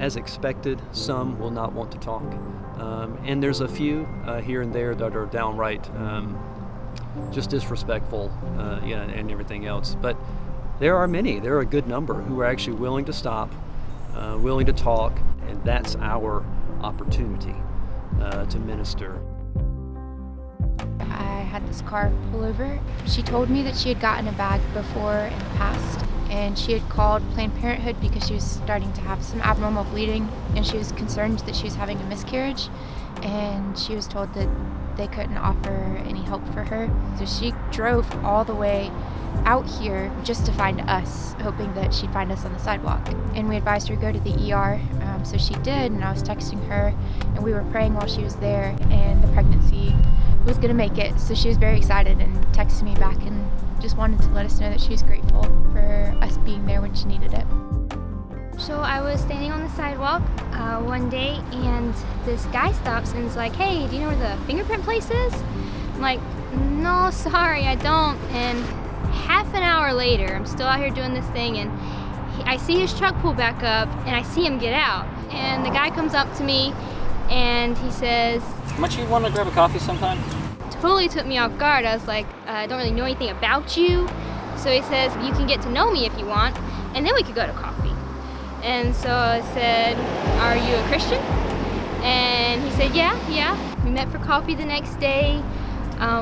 As expected, some will not want to talk. And there's a few here and there that are downright just disrespectful and everything else. But there are many, there are a good number who are actually willing to stop, willing to talk, and that's our opportunity to minister. I had this car pull over. She told me that she had gotten a bag before in the past, and she had called Planned Parenthood because she was starting to have some abnormal bleeding, and she was concerned that she was having a miscarriage, and she was told that they couldn't offer any help for her. So she drove all the way out here just to find us, hoping that she'd find us on the sidewalk. And we advised her to go to the ER, so she did, and I was texting her, and we were praying while she was there, and the pregnancy was gonna make it. So she was very excited and texted me back and just wanted to let us know that she was grateful for us being there when she needed it. So I was standing on the sidewalk one day, and this guy stops and is like, "Hey, do you know where the fingerprint place is?" I'm like, "No, sorry, I don't." And half an hour later, I'm still out here doing this thing, and I see his truck pull back up, and I see him get out. And the guy comes up to me, and he says, "How much you want to grab a coffee sometime?" Totally took me off guard. I was like, "I don't really know anything about you." So he says, "You can get to know me if you want, and then we could go to coffee." And so I said, "Are you a Christian?" And he said, yeah. We met for coffee the next day.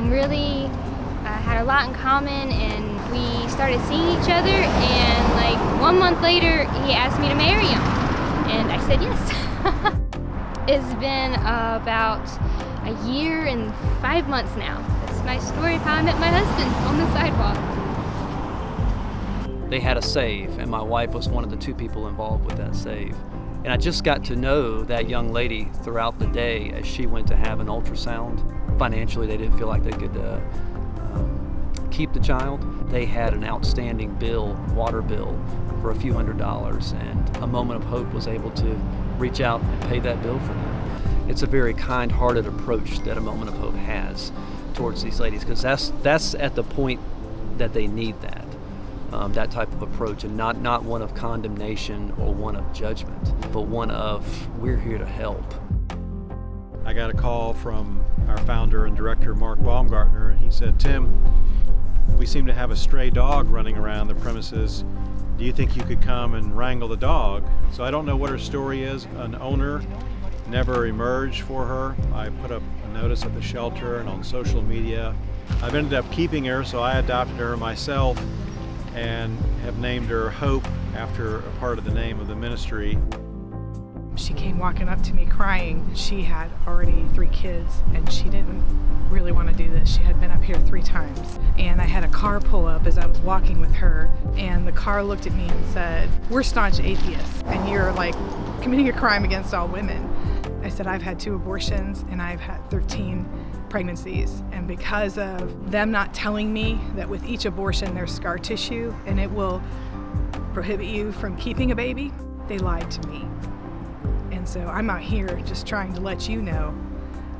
Really had a lot in common, and we started seeing each other, and like 1 month later, he asked me to marry him. And I said yes. It's been about a year and 5 months now. That's my story of how I met my husband on the sidewalk. They had a save, and my wife was one of the 2 people involved with that save. And I just got to know that young lady throughout the day as she went to have an ultrasound. Financially, they didn't feel like they could keep the child. They had an outstanding water bill for a few $100s, and A Moment of Hope was able to reach out and pay that bill for them. It's a very kind-hearted approach that A Moment of Hope has towards these ladies, because that's at the point that they need that type of approach, and not one of condemnation or one of judgment, but one of, we're here to help. I got a call from our founder and director, Mark Baumgartner, and he said, "Tim, we seem to have a stray dog running around the premises. Do you think you could come and wrangle the dog?" So I don't know what her story is. An owner never emerged for her. I put up a notice at the shelter and on social media. I've ended up keeping her, so I adopted her myself and have named her Hope after a part of the name of the ministry. She came walking up to me crying. She had already 3 kids, and she didn't really want to do this. She had been up here 3 times, and I had a car pull up as I was walking with her, and the car looked at me and said, "We're staunch atheists, and you're like committing a crime against all women." I said, "I've had 2 abortions, and I've had 13 pregnancies, and because of them not telling me that with each abortion there's scar tissue and it will prohibit you from keeping a baby, they lied to me. And so I'm out here just trying to let you know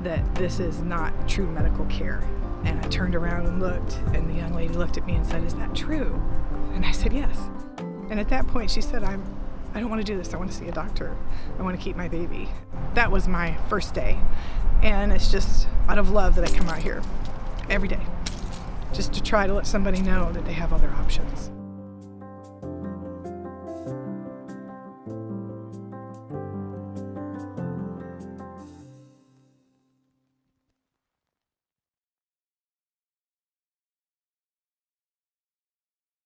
that this is not true medical care." And I turned around and looked, and the young lady looked at me and said, "Is that true?" And I said, "Yes." And at that point she said, I don't want to do this. I want to see a doctor. I want to keep my baby." That was my first day. And it's just out of love that I come out here every day, just to try to let somebody know that they have other options.